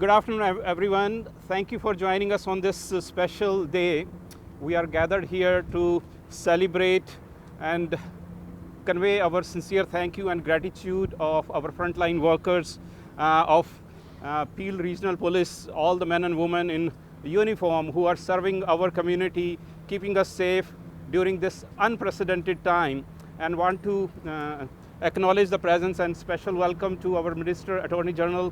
Good afternoon, everyone. Thank you for joining us on this special day. We are gathered here to celebrate and convey our sincere thank you and gratitude of our frontline workers of Peel Regional Police, all the men and women in uniform who are serving our community, keeping us safe during this unprecedented time, and want to acknowledge the presence and special welcome to our Minister, Attorney General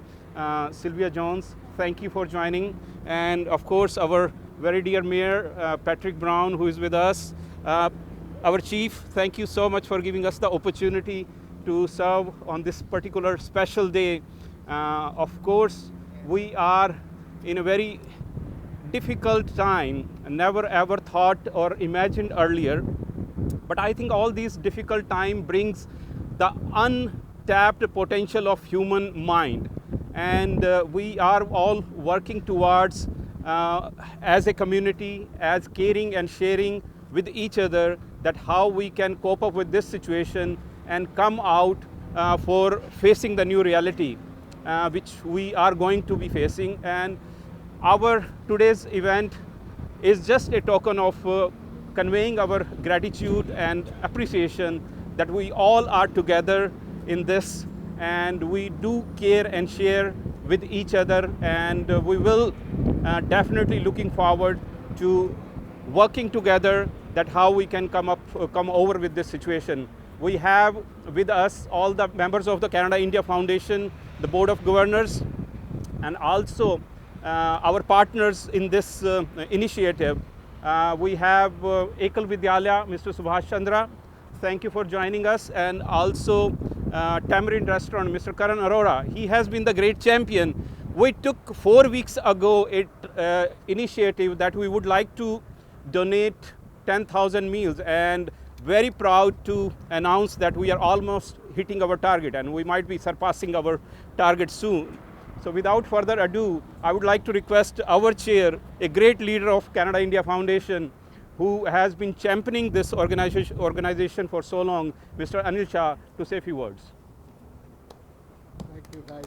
Sylvia Jones. Thank you for joining. And of course, our very dear Mayor, Patrick Brown, who is with us. Our Chief, thank you so much for giving us the opportunity to serve on this particular special day. Of course, we are in a very difficult time, never ever thought or imagined earlier. But I think all these difficult time brings the untapped potential of human mind. And we are all working towards, as a community, as caring and sharing with each other, that how we can cope up with this situation and come out for facing the new reality, which we are going to be facing. And our today's event is just a token of conveying our gratitude and appreciation that we all are together in this, and we do care and share with each other, and we will definitely looking forward to working together that how we can come over with this situation. We have with us all the members of the Canada-India Foundation, the Board of Governors, and also our partners in this initiative. We have Ekal Vidyalaya, Mr. Subhash Chandra. Thank you for joining us. And also Tamarind Restaurant, Mr. Karan Arora. He has been the great champion. We took 4 weeks ago an initiative that we would like to donate 10,000 meals, and very proud to announce that we are almost hitting our target, and we might be surpassing our target soon. So without further ado, I would like to request our chair, a great leader of Canada-India Foundation, who has been championing this organization for so long, Mr. Anil Shah, to say a few words. Thank you, guys.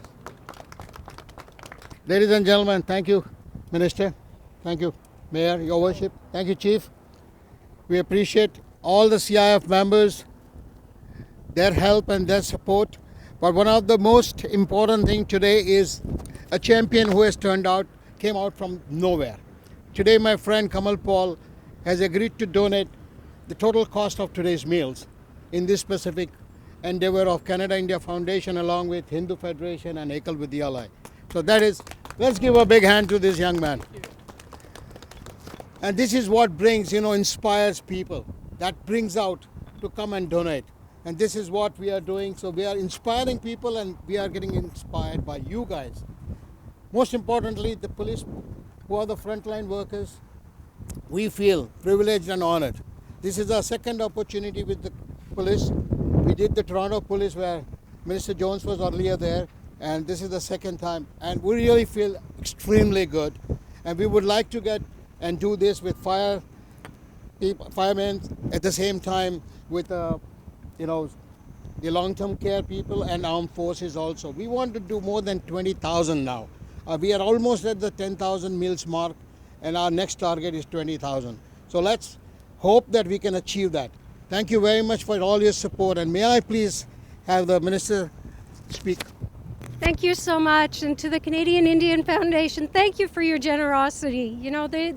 Ladies and gentlemen, thank you, Minister. Thank you, Mayor, Your Worship. Thank you, Chief. We appreciate all the CIF members, their help and their support. But one of the most important things today is a champion who has came out from nowhere. Today, my friend Kamal Paul has agreed to donate the total cost of today's meals in this specific endeavor of Canada-India Foundation, along with Hindu Federation and Ekal Vidyalaya. So let's give a big hand to this young man. And this is what brings, inspires people. That brings out to come and donate. And this is what we are doing. So we are inspiring people, and we are getting inspired by you guys. Most importantly, the police, who are the frontline workers, we feel privileged and honored. This is our second opportunity with the police. We did the Toronto police where Minister Jones was earlier there, and this is the second time. And we really feel extremely good. And we would like to get and do this with firemen at the same time with the long-term care people and armed forces also. We want to do more than 20,000 now. We are almost at the 10,000 meals mark, and our next target is 20,000. So let's hope that we can achieve that. Thank you very much for all your support, and may I please have the Minister speak. Thank you so much, and to the Canadian Indian Foundation, thank you for your generosity.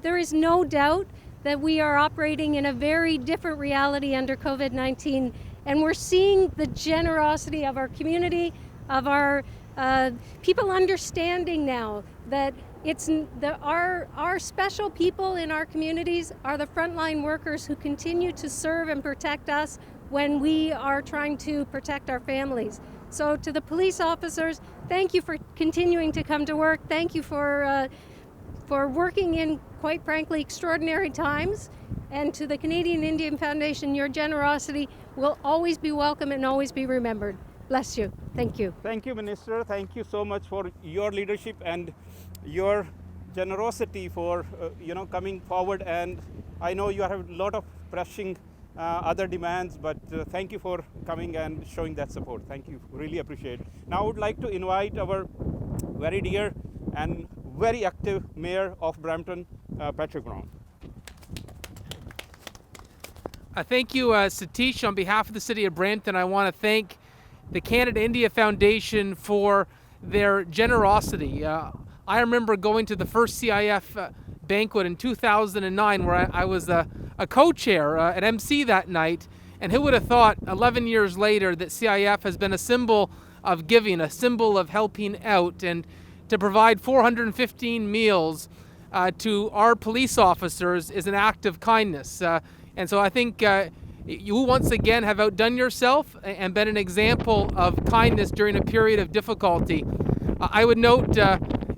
There is no doubt that we are operating in a very different reality under COVID-19, and we're seeing the generosity of our community, of our people understanding now that our special people in our communities are the frontline workers who continue to serve and protect us when we are trying to protect our families. So to the police officers, thank you for continuing to come to work. Thank you for working in, quite frankly, extraordinary times. And to the Canadian Indian Foundation, your generosity will always be welcome and always be remembered. Bless you. Thank you. Thank you, Minister. Thank you so much for your leadership and your generosity for coming forward. And I know you have a lot of pressing other demands, but thank you for coming and showing that support. Thank you. Really appreciate it. Now I would like to invite our very dear and very active Mayor of Brampton, Patrick Brown. Thank you, Satish. On behalf of the City of Brampton, I want to thank the Canada-India Foundation for their generosity. I remember going to the first CIF banquet in 2009 where I was a co-chair, an MC that night, and who would have thought 11 years later that CIF has been a symbol of giving, a symbol of helping out, and to provide 415 meals to our police officers is an act of kindness. And so I think you once again have outdone yourself and been an example of kindness during a period of difficulty. I would note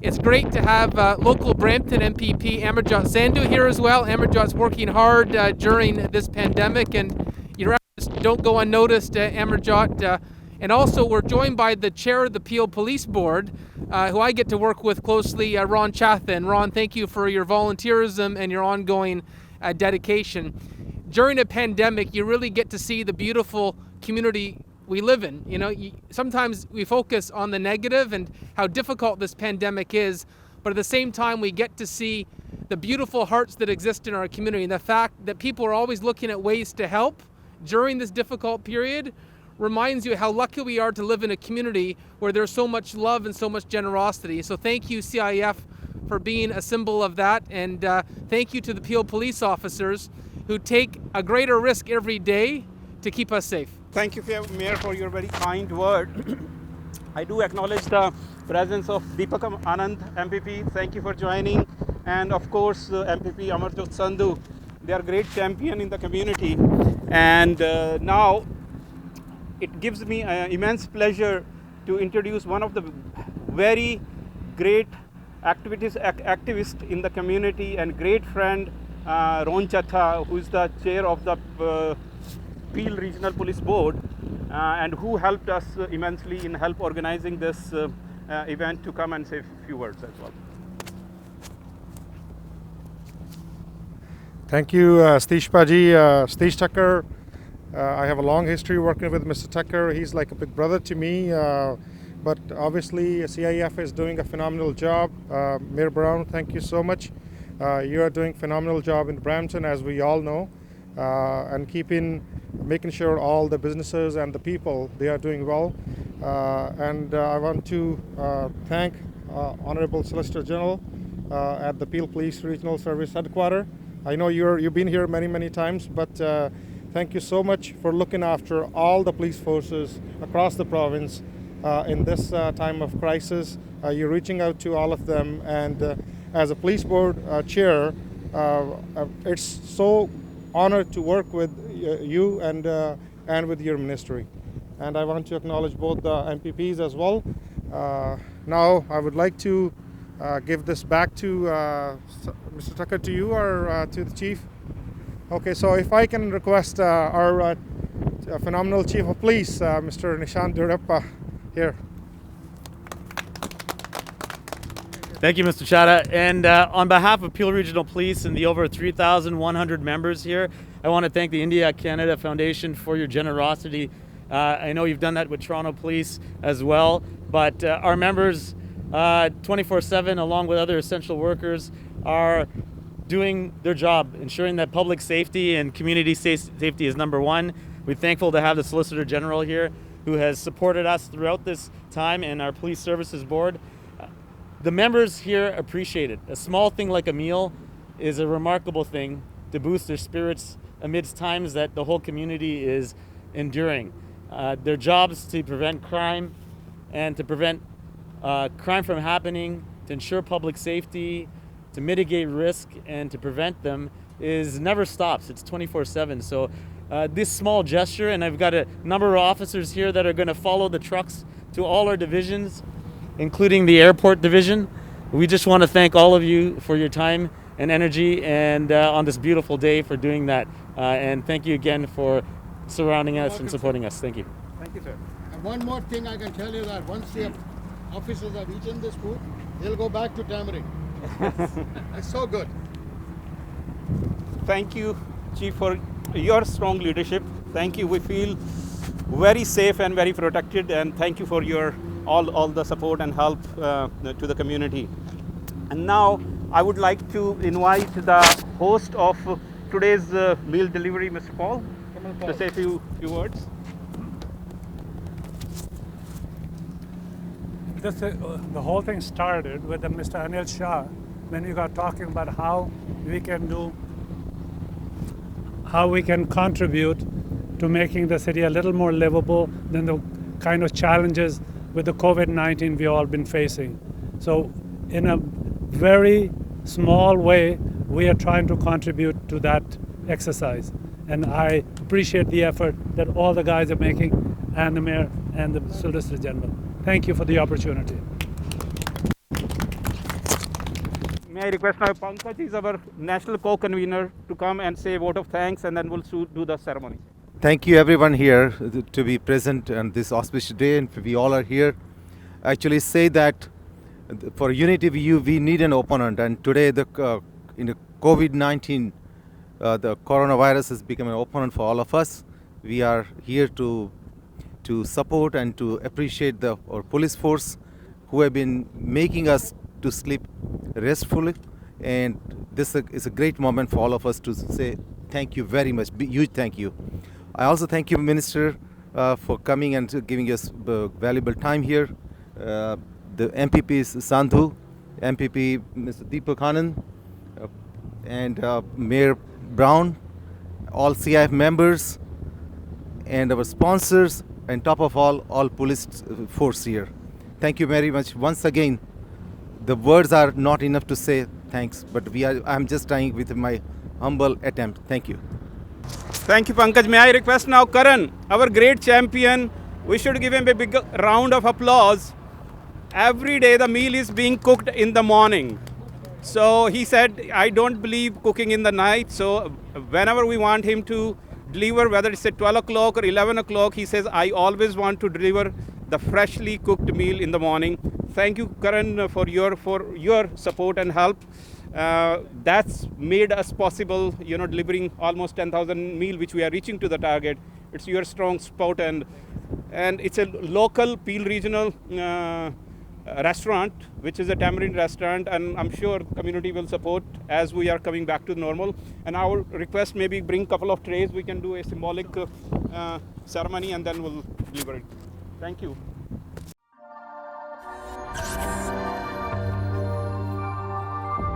it's great to have local Brampton MPP Amarjot Sandhu here as well. Amarjot's working hard during this pandemic, and your efforts don't go unnoticed, Amarjot. And also we're joined by the chair of the Peel Police Board, who I get to work with closely, Ron Chathan. Ron, thank you for your volunteerism and your ongoing dedication. During a pandemic, you really get to see the beautiful community we live in. You know, sometimes we focus on the negative and how difficult this pandemic is, but at the same time, we get to see the beautiful hearts that exist in our community, and the fact that people are always looking at ways to help during this difficult period reminds you how lucky we are to live in a community where there's so much love and so much generosity. So thank you, CIF, for being a symbol of that, and thank you to the Peel police officers who take a greater risk every day to keep us safe. Thank you, Mayor, for your very kind word. I do acknowledge the presence of Deepak Anand, MPP. Thank you for joining. And of course, MPP Amarjot Sandhu. They are great champion in the community. And now it gives me immense pleasure to introduce one of the very great activist in the community and great friend, Ron Chatha, who is the chair of the Peel Regional Police Board, and who helped us immensely in help organizing this event, to come and say a few words as well. Thank you, Satish Paji. Satish Thakkar, I have a long history working with Mr. Thakkar. He's like a big brother to me, but obviously CIF is doing a phenomenal job. Mayor Brown, thank you so much. You are doing a phenomenal job in Brampton, as we all know, and making sure all the businesses and the people, they are doing well. And I want to thank Honorable Solicitor General at the Peel Police Regional Service Headquarters. I know you've been here many times, but thank you so much for looking after all the police forces across the province in this time of crisis. You're reaching out to all of them, and as a police board chair, it's so honored to work with you and with your ministry. And I want to acknowledge both the MPPs as well. Now I would like to give this back to Mr. Thakkar, to you, or to the Chief. Okay, so if I can request our phenomenal Chief of Police, Mr. Nishant Durappa, here. Thank you, Mr. Chadha. And on behalf of Peel Regional Police and the over 3,100 members here, I want to thank the India-Canada Foundation for your generosity. I know you've done that with Toronto Police as well, but our members 24/7, along with other essential workers, are doing their job, ensuring that public safety and community safety is number one. We're thankful to have the Solicitor General here, who has supported us throughout this time, and our Police Services Board. The members here appreciate it. A small thing like a meal is a remarkable thing to boost their spirits amidst times that the whole community is enduring. Their jobs to prevent crime and to prevent crime from happening, to ensure public safety, to mitigate risk and to prevent them never stops. It's 24/7. So this small gesture, and I've got a number of officers here that are going to follow the trucks to all our divisions, including the airport division. We just want to thank all of you for your time and energy, and on this beautiful day for doing that. And thank you again for surrounding us and supporting us. Thank you. Thank you, sir. And one more thing I can tell you, that once the officers have eaten this food, they'll go back to Tamarind. It's so good. Thank you, Chief, for your strong leadership. Thank you. We feel very safe and very protected, and thank you for your all the support and help to the community. And now I would like to invite the host of today's meal delivery, Mr. Paul, to say a few words. The whole thing started with Mr. Anil Shah when we got talking about how we can contribute to making the city a little more livable than the kind of challenges with the COVID-19 we've all been facing. So in a very small way, we are trying to contribute to that exercise. And I appreciate the effort that all the guys are making, and the mayor and the Solicitor General. Thank you for the opportunity. May I request now Pankaj is our national co-convener to come and say a vote of thanks, and then we'll do the ceremony. Thank you everyone here to be present on this auspicious day, and we all are here. I actually say that for unity we need an opponent, and today in the COVID-19 the coronavirus has become an opponent for all of us. We are here to support and to appreciate our police force who have been making us to sleep restfully, and this is a great moment for all of us to say thank you very much, huge thank you. I also thank you, Minister, for coming and giving us valuable time here. The MPP Sandhu, MPP Mr. Deepak Anand, and Mayor Brown, all CIF members, and our sponsors, and top of all police force here. Thank you very much. Once again, the words are not enough to say thanks, but I'm just trying with my humble attempt. Thank you. Thank you, Pankaj. May I request now Karan, our great champion, we should give him a big round of applause. Every day the meal is being cooked in the morning. So he said, I don't believe cooking in the night. So whenever we want him to deliver, whether it's at 12 o'clock or 11 o'clock, he says, I always want to deliver the freshly cooked meal in the morning. Thank you, Karan, for your support and help. That's made us possible, delivering almost 10,000 meal, which we are reaching to the target. It's your strong support, and it's a local Peel regional restaurant, which is a tamarind restaurant, and I'm sure community will support as we are coming back to normal. And our request, maybe bring a couple of trays, we can do a symbolic ceremony, and then we'll deliver it. Thank you.